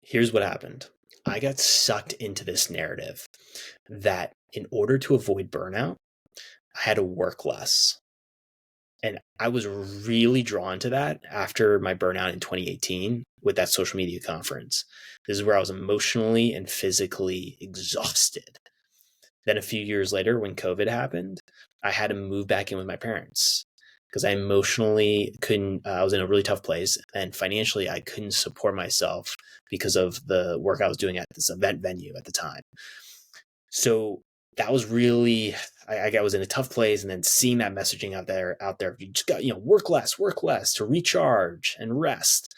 Here's what happened. I got sucked into this narrative that in order to avoid burnout, I had to work less. And I was really drawn to that after my burnout in 2018 with that social media conference. This is where I was emotionally and physically exhausted. Then a few years later, when COVID happened, I had to move back in with my parents because I emotionally couldn't, I was in a really tough place, and financially I couldn't support myself because of the work I was doing at this event venue at the time. So that was really, I was in a tough place, and then seeing that messaging out there, you just got, work less to recharge and rest.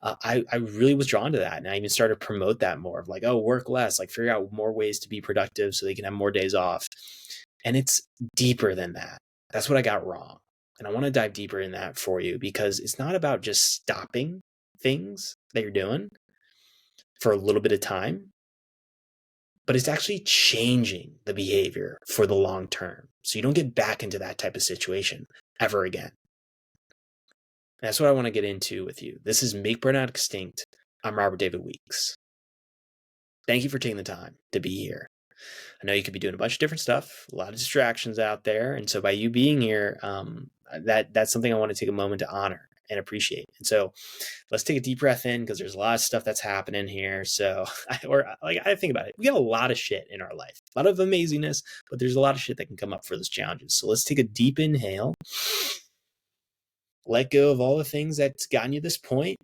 I really was drawn to that. And I even started to promote that more of like, oh, work less, like figure out more ways to be productive so they can have more days off. And it's deeper than that. That's what I got wrong. And I want to dive deeper in that for you, because it's not about just stopping things that you're doing for a little bit of time, but it's actually changing the behavior for the long term. So you don't get back into that type of situation ever again. That's what I want to get into with you. This is Make Burnout Extinct. I'm Robert David Weeks. Thank you for taking the time to be here. I know you could be doing a bunch of different stuff, a lot of distractions out there. And so by you being here, that's something I want to take a moment to honor and appreciate. And so let's take a deep breath in, because there's a lot of stuff that's happening here. So I think about it. We got a lot of shit in our life, a lot of amazingness, but there's a lot of shit that can come up for those challenges. So let's take a deep inhale. Let go of all the things that's gotten you this point,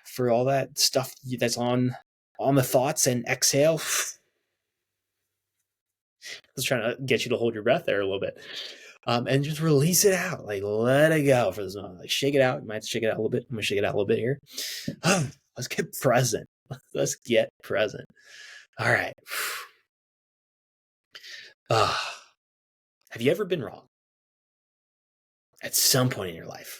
for all that stuff that's on the thoughts, and exhale. I was trying to get you to hold your breath there a little bit. And just release it out. Like, let it go for this moment. Like, shake it out. You might shake it out a little bit. I'm going to shake it out a little bit here. Let's get present. Let's get present. All right. Have you ever been wrong? At some point in your life?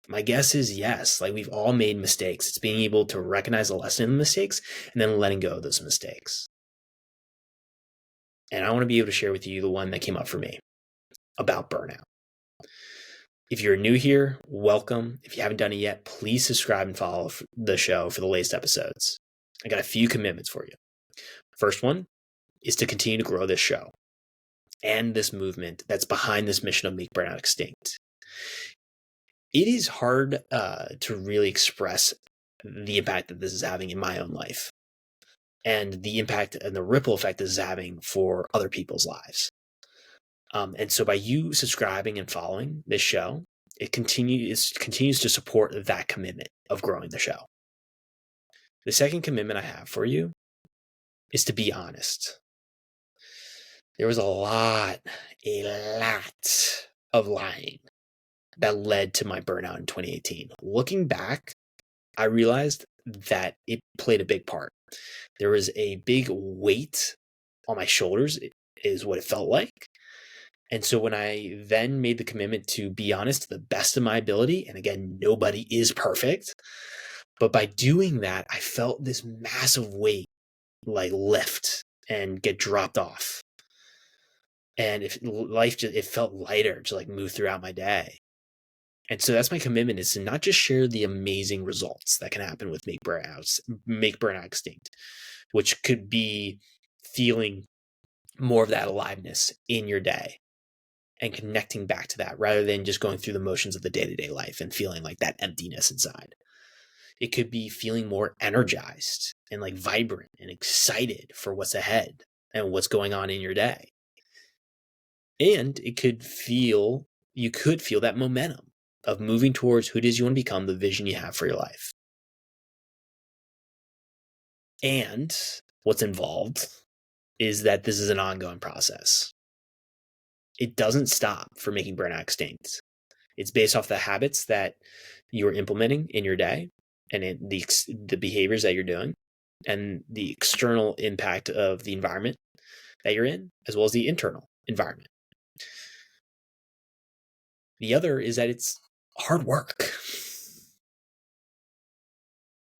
My guess is yes. Like, we've all made mistakes. It's being able to recognize the lesson in the mistakes and then letting go of those mistakes. And I want to be able to share with you the one that came up for me about burnout. If you're new here, welcome. If you haven't done it yet, please subscribe and follow the show for the latest episodes. I got a few commitments for you. First one is to continue to grow this show and this movement that's behind this mission of Make Burnout Extinct. It is hard to really express the impact that this is having in my own life, and the impact and the ripple effect this is having for other people's lives. And so by you subscribing and following this show, it continues to support that commitment of growing the show. The second commitment I have for you is to be honest. There was a lot of lying that led to my burnout in 2018. Looking back, I realized that it played a big part. There was a big weight on my shoulders, is what it felt like. And so when I then made the commitment to be honest to the best of my ability, and again, nobody is perfect, but by doing that, I felt this massive weight like lift and get dropped off. And it felt lighter to like move throughout my day. And so that's my commitment, is to not just share the amazing results that can happen with Make Burnout Extinct, which could be feeling more of that aliveness in your day and connecting back to that, rather than just going through the motions of the day-to-day life and feeling like that emptiness inside. It could be feeling more energized and like vibrant and excited for what's ahead and what's going on in your day. And you could feel that momentum of moving towards who it is you want to become, the vision you have for your life. And what's involved is that this is an ongoing process. It doesn't stop for Making Burnout Extinct. It's based off the habits that you are implementing in your day, and the behaviors that you're doing, and the external impact of the environment that you're in, as well as the internal environment. The other is that it's hard work.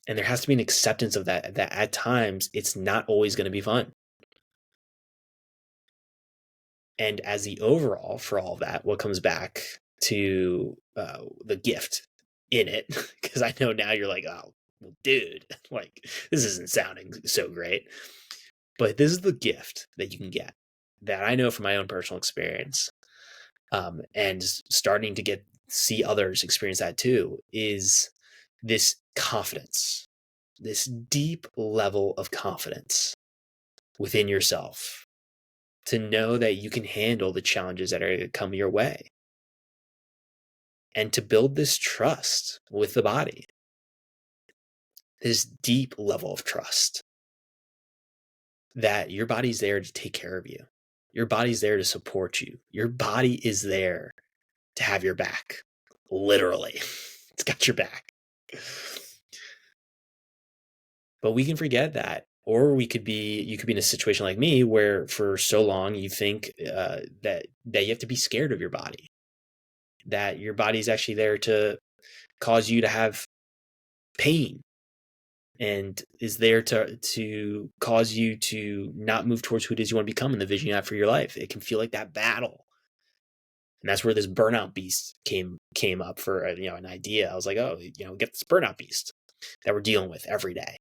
And there has to be an acceptance of that at times it's not always going to be fun. And as the overall for all of that, what comes back to the gift in it, because I know now you're like, oh, well, dude, like, this isn't sounding so great. But this is the gift that you can get that I know from my own personal experience, and starting to see others experience that too, is this confidence, this deep level of confidence within yourself to know that you can handle the challenges that are going to come your way, and to build this trust with the body, this deep level of trust that your body's there to take care of you. Your body's there to support you. Your body is there to have your back. Literally. It's got your back. But we can forget that. Or you could be in a situation like me where for so long you think that you have to be scared of your body. That your body's actually there to cause you to have pain, and is there to cause you to not move towards who it is you want to become and the vision you have for your life. It can feel like that battle. And that's where this burnout beast came up for an idea. I was like, oh, get this burnout beast that we're dealing with every day,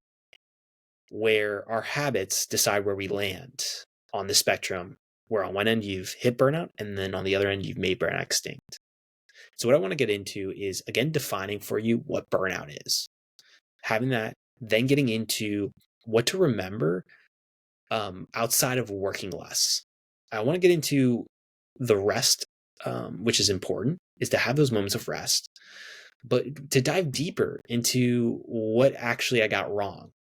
where our habits decide where we land on the spectrum, where on one end you've hit burnout, and then on the other end you've made burnout extinct. So what I want to get into is, again, defining for you what burnout is, having that, then getting into what to remember outside of working less. I want to get into the rest, which is important, is to have those moments of rest, but to dive deeper into what actually I got wrong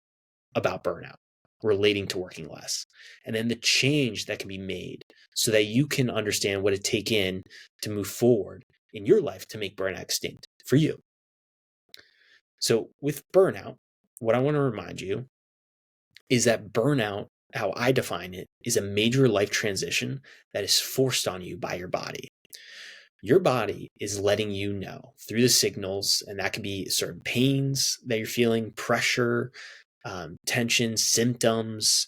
about burnout relating to working less, and then the change that can be made so that you can understand what it take in to move forward in your life to make burnout extinct for you. So with burnout, what I want to remind you is that burnout, how I define it, is a major life transition that is forced on you by your body. Your body is letting you know through the signals, and that can be certain pains that you're feeling, pressure, tension, symptoms,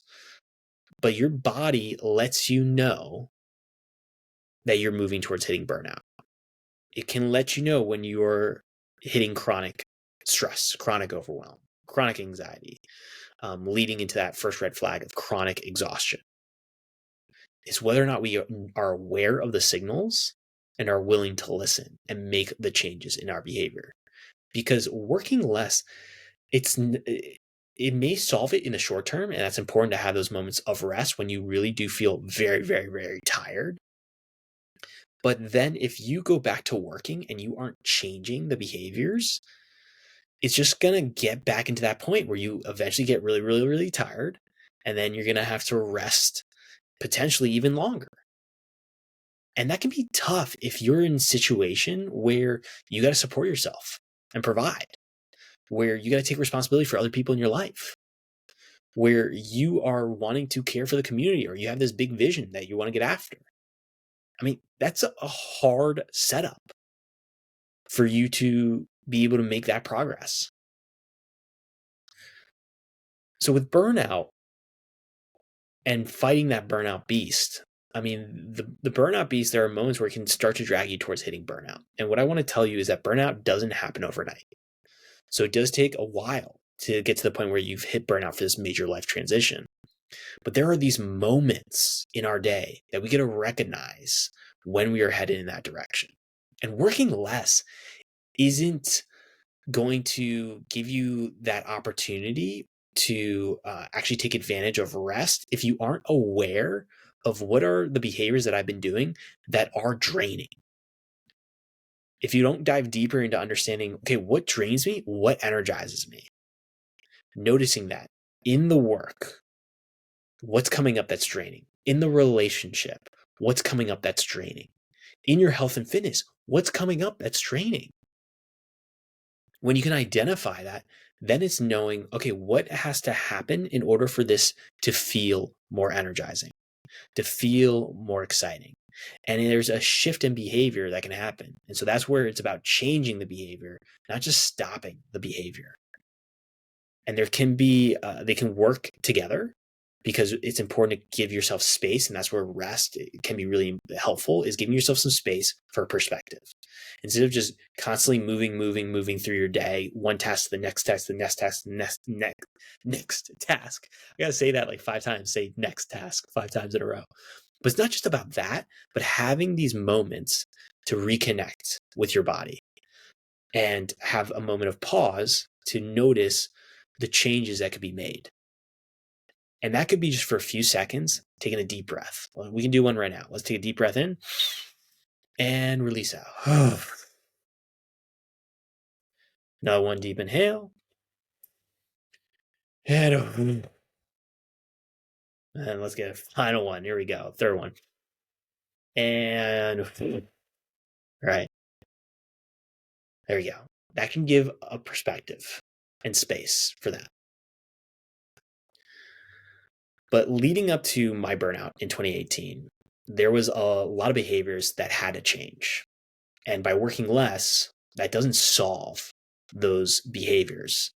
but your body lets you know that you're moving towards hitting burnout. It can let you know when you're hitting chronic stress, chronic overwhelm, chronic anxiety, leading into that first red flag of chronic exhaustion. It's whether or not we are aware of the signals and are willing to listen and make the changes in our behavior. Because working less, it may solve it in the short term, and that's important to have those moments of rest when you really do feel very, very, very tired. But then if you go back to working and you aren't changing the behaviors, it's just going to get back into that point where you eventually get really, really, really tired, and then you're going to have to rest potentially even longer. And that can be tough if you're in a situation where you got to support yourself and provide, where you got to take responsibility for other people in your life, where you are wanting to care for the community, or you have this big vision that you want to get after. I mean, that's a hard setup for you to be able to make that progress. So with burnout and fighting that burnout beast, I mean, the burnout beast, there are moments where it can start to drag you towards hitting burnout. And what I want to tell you is that burnout doesn't happen overnight. So it does take a while to get to the point where you've hit burnout for this major life transition. But there are these moments in our day that we get to recognize when we are headed in that direction. And working less isn't going to give you that opportunity to actually take advantage of rest if you aren't aware of what are the behaviors that I've been doing that are draining. If you don't dive deeper into understanding, okay, what drains me, what energizes me, noticing that in the work, what's coming up that's draining, in the relationship, what's coming up that's draining, in your health and fitness, what's coming up that's draining. When you can identify that, then it's knowing, okay, what has to happen in order for this to feel more energizing, to feel more exciting. And there's a shift in behavior that can happen. And so that's where it's about changing the behavior, not just stopping the behavior. And there can be, they can work together, because it's important to give yourself space. And that's where rest can be really helpful, is giving yourself some space for perspective. Instead of just constantly moving through your day, one task to the next task, the next task, the next task. I gotta say that like 5 times, say next task 5 times in a row. But it's not just about that, but having these moments to reconnect with your body and have a moment of pause to notice the changes that could be made. And that could be just for a few seconds, taking a deep breath. We can do one right now. Let's take a deep breath in and release out. Another one, deep inhale. And let's get a final one. Here we go. Third one. And right. There we go. That can give a perspective and space for that. But leading up to my burnout in 2018, there was a lot of behaviors that had to change. And by working less, that doesn't solve those behaviors,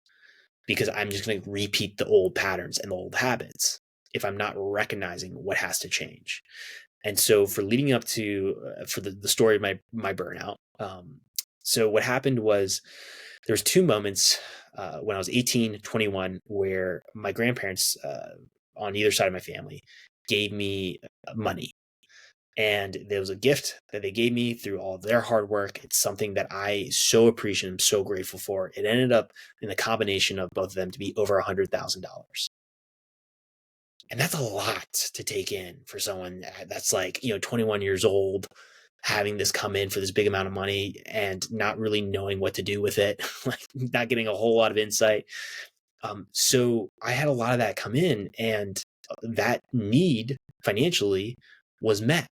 because I'm just going to repeat the old patterns and the old habits if I'm not recognizing what has to change. And so for leading up to, for the story of my burnout, so what happened was there's 2 moments when I was 18, 21, where my grandparents on either side of my family gave me money. And there was a gift that they gave me through all of their hard work. It's something that I so appreciate and so grateful for. It ended up in the combination of both of them to be over $100,000. And that's a lot to take in for someone that's like, 21 years old, having this come in for this big amount of money and not really knowing what to do with it, like not getting a whole lot of insight. So I had a lot of that come in, and that need financially was met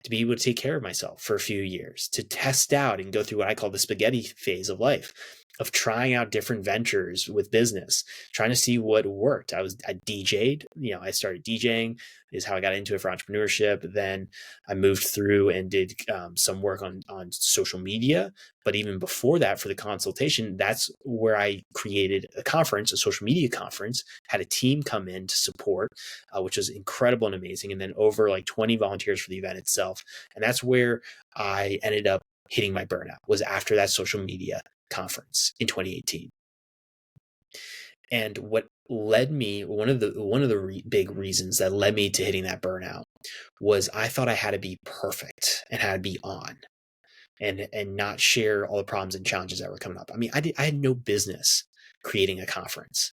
to be able to take care of myself for a few years, to test out and go through what I call the spaghetti phase of life, of trying out different ventures with business, trying to see what worked. I DJ'd, I started DJing is how I got into it for entrepreneurship. Then I moved through and did some work on social media. But even before that, for the consultation, that's where I created a conference, a social media conference, had a team come in to support, which was incredible and amazing. And then over like 20 volunteers for the event itself. And that's where I ended up hitting my burnout, was after that social media conference in 2018. And what led me, one of the big reasons that led me to hitting that burnout was I thought I had to be perfect and had to be on and not share all the problems and challenges that were coming up. I mean, I had no business creating a conference,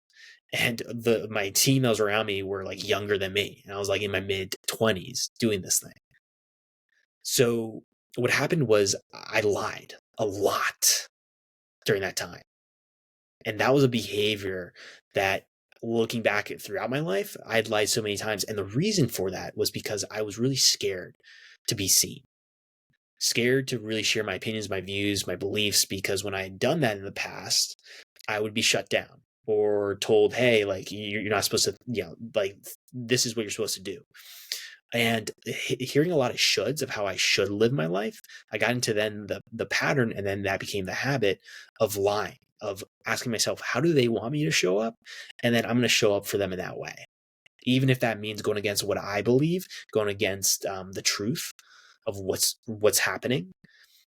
and my team that was around me were like younger than me, and I was like in my mid 20s doing this thing. So what happened was I lied a lot during that time. And that was a behavior that, looking back throughout my life, I had lied so many times. And the reason for that was because I was really scared to be seen, scared to really share my opinions, my views, my beliefs, because when I had done that in the past, I would be shut down or told, hey, like, you're not supposed to, like, this is what you're supposed to do. And hearing a lot of shoulds of how I should live my life, I got into then the pattern, and then that became the habit of lying, of asking myself, how do they want me to show up? And then I'm going to show up for them in that way. Even if that means going against what I believe, going against the truth of what's happening.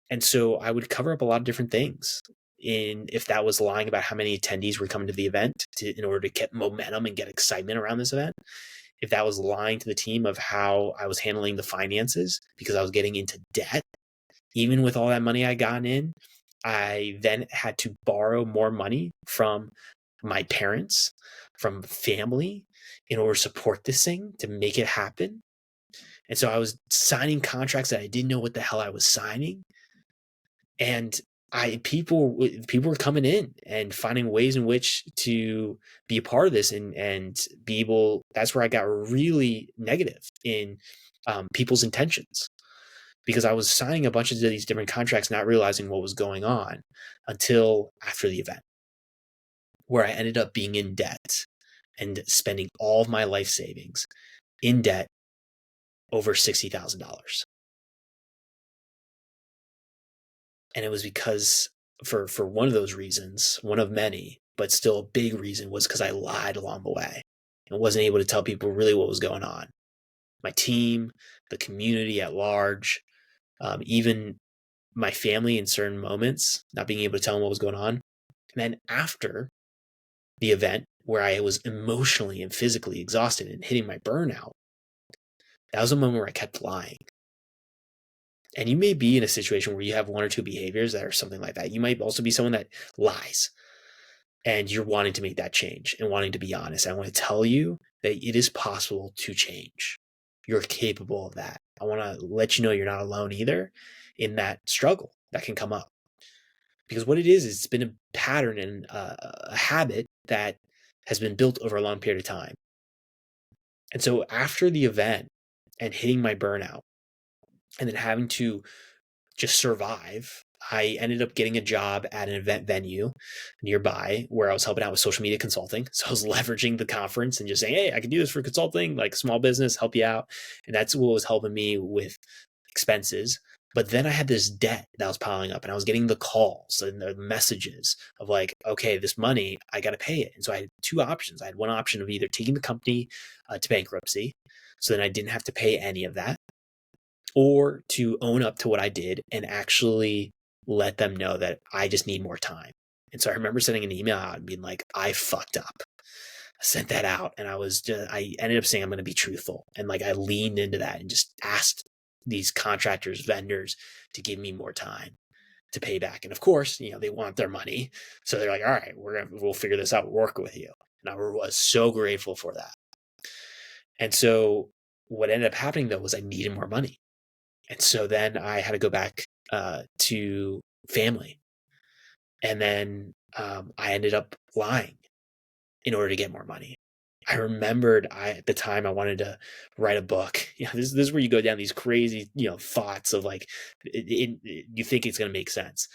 And so I would cover up a lot of different things. If that was lying about how many attendees were coming to the event in order to get momentum and get excitement around this event. If that was lying to the team of how I was handling the finances because I was getting into debt, even with all that money I got in, I then had to borrow more money from my parents, from family, in order to support this thing, to make it happen. And so I was signing contracts that I didn't know what the hell I was signing. And people were coming in and finding ways in which to be a part of this and be able. That's where I got really negative in people's intentions, because I was signing a bunch of these different contracts, not realizing what was going on until after the event, where I ended up being in debt and spending all of my life savings in debt, over $60,000. And it was because for one of those reasons, one of many, but still a big reason, was because I lied along the way and wasn't able to tell people really what was going on. My team, the community at large, even my family in certain moments, not being able to tell them what was going on. And then after the event where I was emotionally and physically exhausted and hitting my burnout, that was a moment where I kept lying. And you may be in a situation where you have one or two behaviors that are something like that. You might also be someone that lies and you're wanting to make that change and wanting to be honest. I want to tell you that it is possible to change. You're capable of that. I want to let you know you're not alone either in that struggle that can come up. Because what it is it's been a pattern and a habit that has been built over a long period of time. And so after the event and hitting my burnout and then having to just survive, I ended up getting a job at an event venue nearby where I was helping out with social media consulting. So I was leveraging the conference and just saying, hey, I can do this for consulting, like small business, help you out. And that's what was helping me with expenses. But then I had this debt that was piling up and I was getting the calls and the messages of like, okay, this money, I got to pay it. And so I had two options. I had one option of either taking the company to bankruptcy. So then I didn't have to pay any of that, or to own up to what I did and actually let them know that I just need more time. And so I remember sending an email out and being like, I fucked up. I sent that out and I ended up saying I'm going to be truthful. And like I leaned into that and just asked these contractors, vendors to give me more time to pay back. And of course, they want their money. So they're like, all right, we'll figure this out, work with you. And I was so grateful for that. And so what ended up happening though was I needed more money. And so then I had to go back to family. And then I ended up lying in order to get more money. I remembered at the time I wanted to write a book. This is where you go down these crazy, thoughts of like, you think it's going to make sense.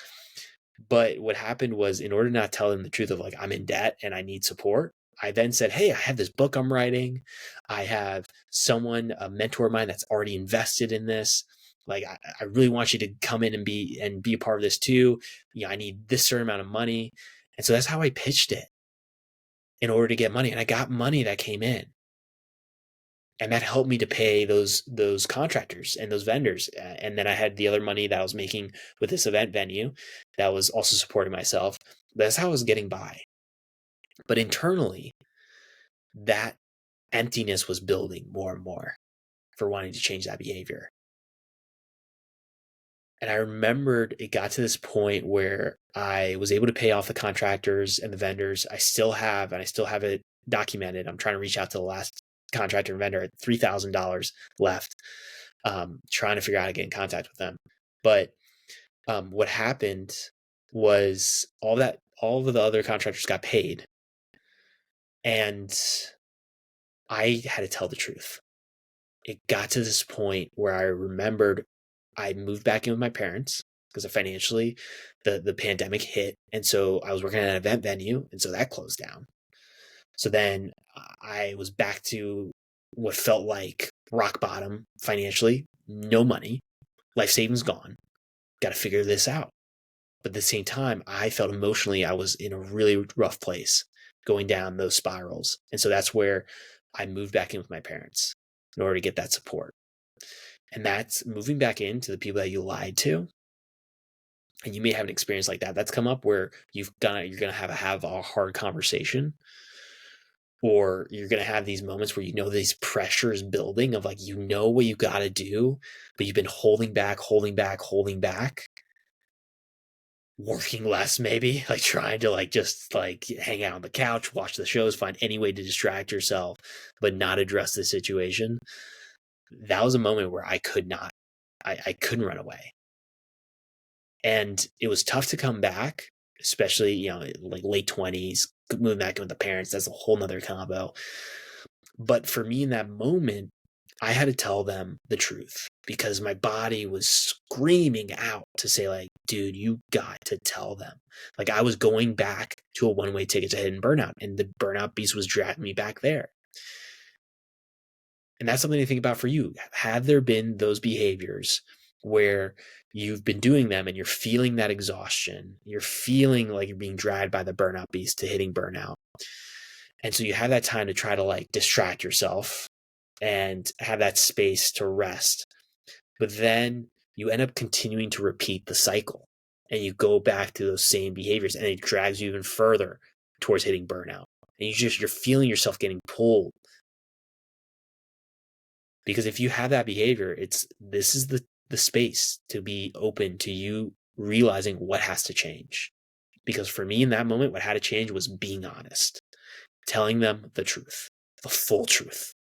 But what happened was, in order to not tell them the truth of like, I'm in debt and I need support, I then said, hey, I have this book I'm writing. I have a mentor of mine that's already invested in this. Like, I really want you to come in and be a part of this too. I need this certain amount of money. And so that's how I pitched it in order to get money. And I got money that came in. And that helped me to pay those contractors and those vendors. And then I had the other money that I was making with this event venue that was also supporting myself. That's how I was getting by. But internally, that emptiness was building more and more for wanting to change that behavior. And I remembered it got to this point where I was able to pay off the contractors and the vendors. I still have it documented. I'm trying to reach out to the last contractor and vendor at $3,000 left, trying to figure out how to get in contact with them. But what happened was all of the other contractors got paid, and I had to tell the truth. It got to this point where I remembered I moved back in with my parents because financially the pandemic hit. And so I was working at an event venue, and so that closed down. So then I was back to what felt like rock bottom financially, no money, life savings gone. Got to figure this out. But at the same time, I felt emotionally I was in a really rough place going down those spirals. And so that's where I moved back in with my parents in order to get that support. And that's moving back into the people that you lied to. And you may have an experience like that. That's come up where you're going to have a hard conversation, or you're going to have these moments where these pressures building of like, what you got to do, but you've been holding back, working less, maybe like trying to like just like hang out on the couch, watch the shows, find any way to distract yourself, but not address the situation. That was a moment where I couldn't run away. And it was tough to come back, especially, like late 20s, moving back in with the parents. That's a whole nother combo. But for me in that moment, I had to tell them the truth because my body was screaming out to say like, dude, you got to tell them. Like I was going back to a one-way ticket to hidden burnout, and the burnout beast was dragging me back there. And that's something to think about for you. Have there been those behaviors where you've been doing them and you're feeling that exhaustion? You're feeling like you're being dragged by the burnout beast to hitting burnout. And so you have that time to try to like distract yourself and have that space to rest. But then you end up continuing to repeat the cycle, and you go back to those same behaviors, and it drags you even further towards hitting burnout. And you're feeling yourself getting pulled. Because if you have that behavior, this is the space to be open to you realizing what has to change. Because for me in that moment, what had to change was being honest, telling them the truth, the full truth,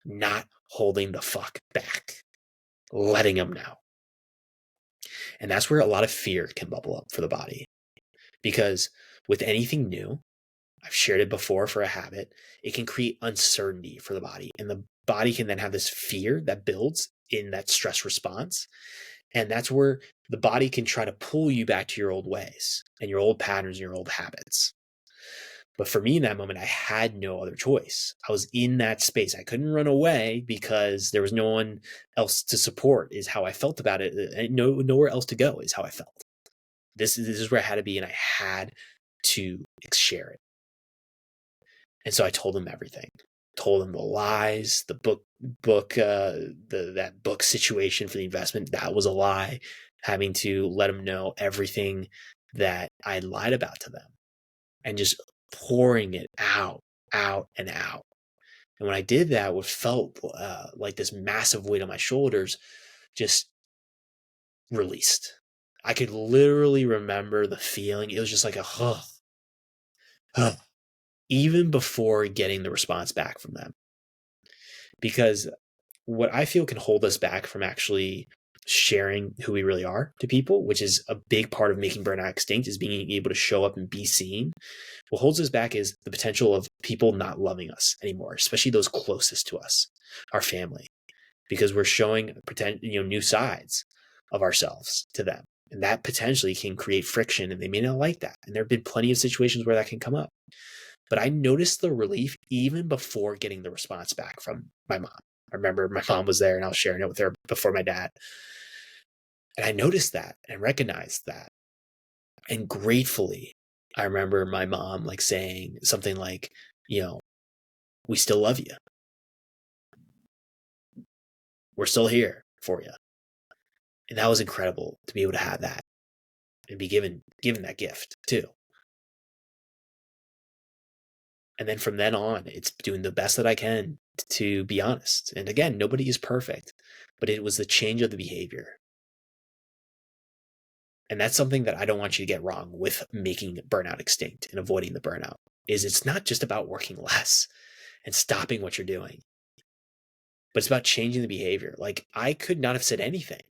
not holding the fuck back, letting them know. And that's where a lot of fear can bubble up for the body. Because with anything new, I've shared it before for a habit, it can create uncertainty for the body. And the body can then have this fear that builds in that stress response. And that's where the body can try to pull you back to your old ways and your old patterns and your old habits. But for me in that moment, I had no other choice. I was in that space. I couldn't run away because there was no one else to support, is how I felt about it. And nowhere else to go is how I felt. This is where I had to be, and I had to share it. And so I told them everything. Told them the lies, the that book situation for the investment, that was a lie. Having to let them know everything that I lied about to them, and just pouring it out. And when I did that, what felt like this massive weight on my shoulders just released. I could literally remember the feeling. It was just like a even before getting the response back from them. Because what I feel can hold us back from actually sharing who we really are to people, which is a big part of making burnout extinct, is being able to show up and be seen. What holds us back is the potential of people not loving us anymore, especially those closest to us, our family, because we're showing new sides of ourselves to them. And that potentially can create friction, and they may not like that. And there have been plenty of situations where that can come up. But I noticed the relief even before getting the response back from my mom. I remember my mom was there, and I was sharing it with her before my dad. And I noticed that and recognized that. And gratefully, I remember my mom saying something like, we still love you. We're still here for you. And that was incredible to be able to have that and be given that gift too. And then from then on, it's doing the best that I can to be honest. And again, nobody is perfect, but it was the change of the behavior. And that's something that I don't want you to get wrong with making burnout extinct and avoiding the burnout, is it's not just about working less and stopping what you're doing, but it's about changing the behavior. I could not have said anything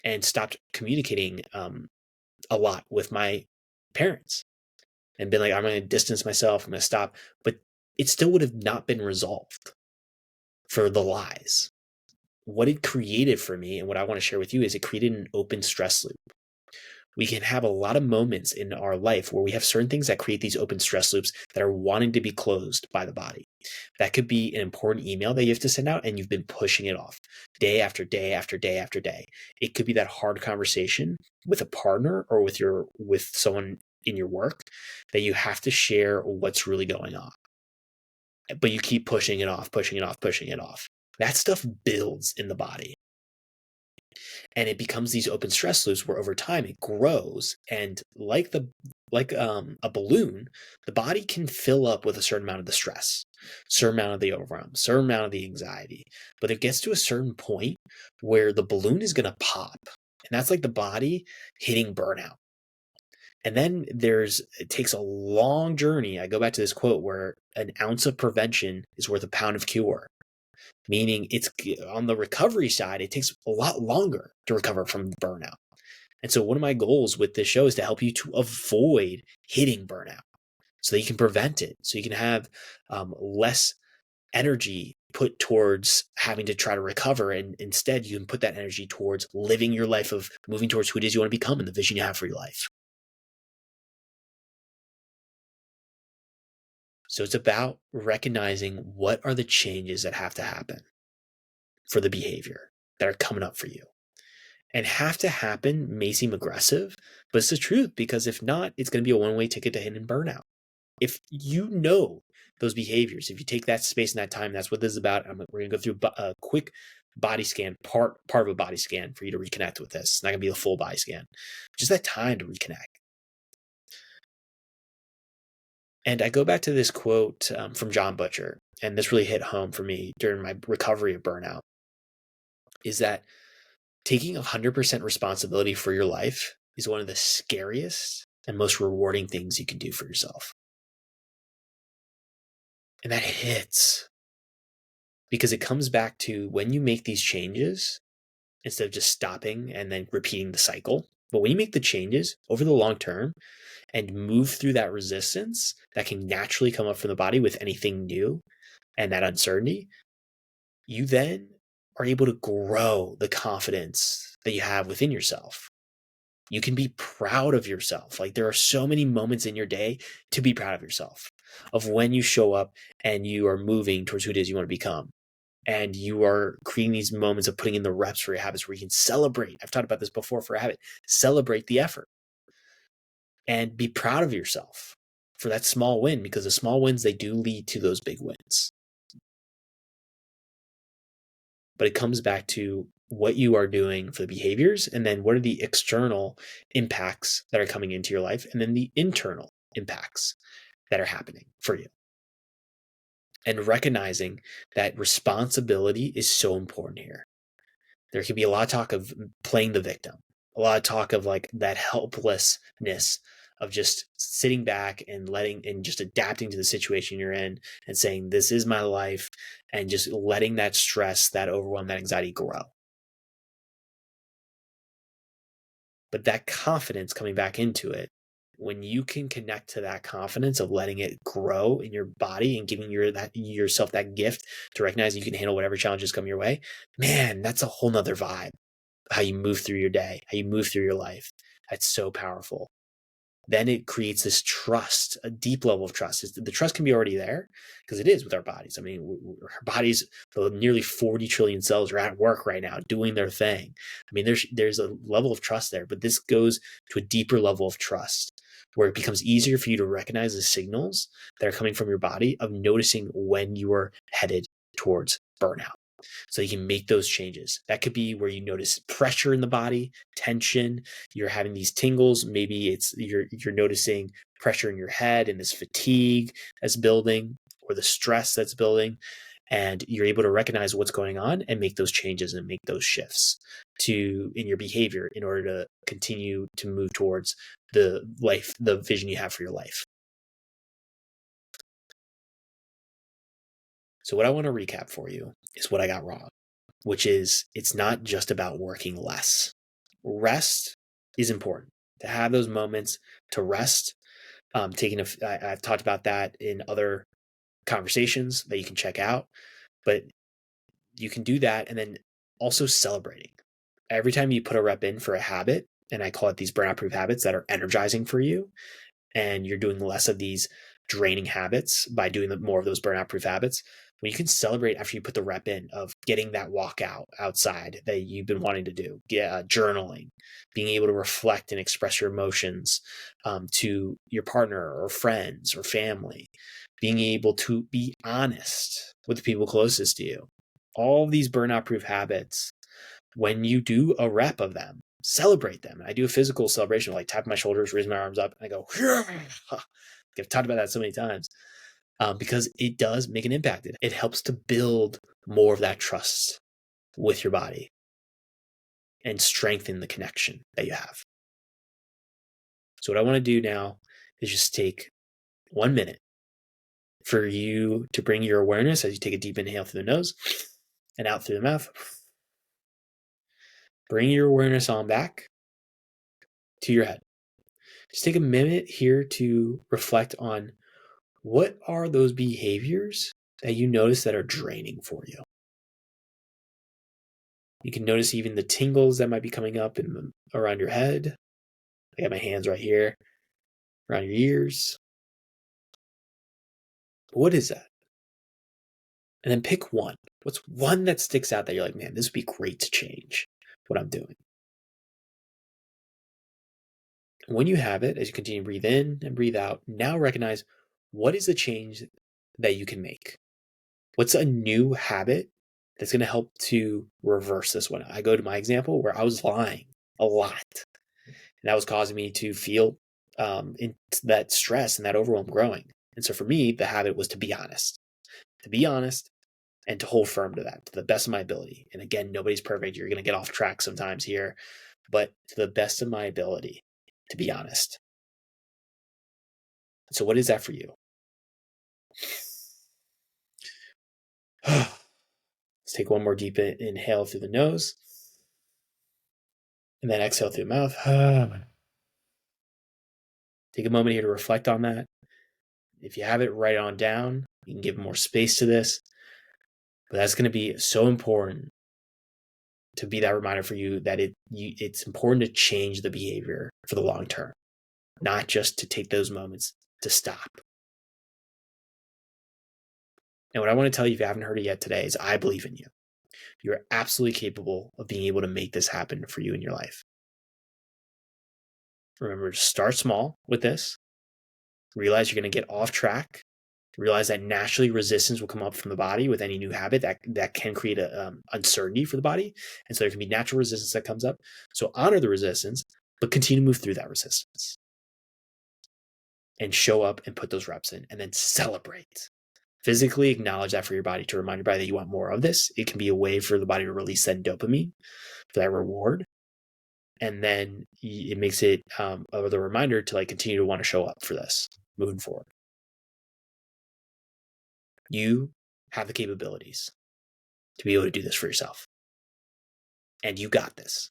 and stopped communicating a lot with my parents and been like, I'm going to distance myself, I'm going to stop. But it still would have not been resolved for the lies. What it created for me, and what I want to share with you, is it created an open stress loop. We can have a lot of moments in our life where we have certain things that create these open stress loops that are wanting to be closed by the body. That could be an important email that you have to send out, and you've been pushing it off day after day after day after day. It could be that hard conversation with a partner or with someone in your work that you have to share what's really going on. But you keep pushing it off. That stuff builds in the body. And it becomes these open stress loops where over time it grows. And like a balloon, the body can fill up with a certain amount of the stress, certain amount of the overwhelm, certain amount of the anxiety. But it gets to a certain point where the balloon is going to pop. And that's like the body hitting burnout. And then it takes a long journey. I go back to this quote where an ounce of prevention is worth a pound of cure. Meaning it's on the recovery side, it takes a lot longer to recover from burnout. And so one of my goals with this show is to help you to avoid hitting burnout so that you can prevent it, so you can have less energy put towards having to try to recover. And instead, you can put that energy towards living your life of moving towards who it is you want to become and the vision you have for your life. So it's about recognizing what are the changes that have to happen for the behavior that are coming up for you. And have to happen may seem aggressive, but it's the truth, because if not, it's going to be a one-way ticket to hitting burnout. If you know those behaviors, if you take that space and that time, that's what this is about. We're going to go through a quick body scan, part of a body scan for you to reconnect with this. It's not going to be a full body scan. Just that time to reconnect. And I go back to this quote from John Butcher, and this really hit home for me during my recovery of burnout, is that taking 100% responsibility for your life is one of the scariest and most rewarding things you can do for yourself. And that hits because it comes back to when you make these changes, instead of just stopping and then repeating the cycle. But when you make the changes over the long term and move through that resistance that can naturally come up from the body with anything new and that uncertainty, you then are able to grow the confidence that you have within yourself. You can be proud of yourself. Like, there are so many moments in your day to be proud of yourself, of when you show up and you are moving towards who it is you want to become. And you are creating these moments of putting in the reps for your habits where you can celebrate. I've talked about this before for a habit. Celebrate the effort and be proud of yourself for that small win, because the small wins, they do lead to those big wins. But it comes back to what you are doing for the behaviors, and then what are the external impacts that are coming into your life, and then the internal impacts that are happening for you. And recognizing that responsibility is so important here. There can be a lot of talk of playing the victim, a lot of talk of like that helplessness of just sitting back and just adapting to the situation you're in and saying, this is my life, and just letting that stress, that overwhelm, that anxiety grow. But that confidence coming back into it, when you can connect to that confidence of letting it grow in your body and giving yourself that gift to recognize you can handle whatever challenges come your way, man, that's a whole nother vibe. How you move through your day, how you move through your life. That's so powerful. Then it creates this trust, a deep level of trust. The trust can be already there because it is with our bodies. I mean, our bodies, nearly 40 trillion cells are at work right now doing their thing. I mean, there's a level of trust there, but this goes to a deeper level of trust where it becomes easier for you to recognize the signals that are coming from your body of noticing when you are headed towards burnout. So you can make those changes. That could be where you notice pressure in the body, tension, you're having these tingles. Maybe it's you're noticing pressure in your head and this fatigue that's building, or the stress that's building, and you're able to recognize what's going on and make those changes and make those shifts in your behavior in order to continue to move towards the vision you have for your life. So what I want to recap for you is what I got wrong, which is it's not just about working less. Rest is important. To have those moments to rest. I've talked about that in other conversations that you can check out, but you can do that, and then also celebrating. Every time you put a rep in for a habit, and I call it these burnout proof habits that are energizing for you, and you're doing less of these draining habits by doing more of those burnout proof habits, when you can celebrate after you put the rep in of getting that walk outside that you've been wanting to do, journaling, being able to reflect and express your emotions to your partner or friends or family, being able to be honest with the people closest to you. All of these burnout proof habits, when you do a rep of them, celebrate them. I do a physical celebration, like tap my shoulders, raise my arms up, and I go, I've talked about that so many times. Because it does make an impact. It helps to build more of that trust with your body and strengthen the connection that you have. So what I want to do now is just take 1 minute for you to bring your awareness as you take a deep inhale through the nose and out through the mouth. Bring your awareness on back to your head. Just take a minute here to reflect on what are those behaviors that you notice that are draining for you. You can notice even the tingles that might be coming up around your head. I got my hands right here around your ears. What is that? And then pick one. What's one that sticks out that you're like, man, this would be great to change what I'm doing? When you have it, as you continue to breathe in and breathe out, now recognize what is the change that you can make? What's a new habit that's going to help to reverse this one. I go to my example where I was lying a lot, and that was causing me to feel in that stress and that overwhelm growing. And so for me, the habit was to be honest, and to hold firm to that to the best of my ability. And again, nobody's perfect. You're going to get off track sometimes here, but to the best of my ability to be honest. So what is that for you? Let's take one more deep inhale through the nose and then exhale through the mouth. Take a moment here to reflect on that. If you have it, write it on down. You can give more space to this. But that's going to be so important to be that reminder for you that it's important to change the behavior for the long term, not just to take those moments to stop. And what I want to tell you, if you haven't heard it yet today, is I believe in you. You're absolutely capable of being able to make this happen for you in your life. Remember to start small with this. Realize you're going to get off track. Realize that naturally resistance will come up from the body with any new habit that can create a uncertainty for the body. And so there can be natural resistance that comes up. So honor the resistance, but continue to move through that resistance and show up and put those reps in and then celebrate. Physically acknowledge that for your body to remind your body that you want more of this. It can be a way for the body to release that dopamine for that reward. And then it makes it the reminder to like continue to want to show up for this moving forward. You have the capabilities to be able to do this for yourself. And you got this.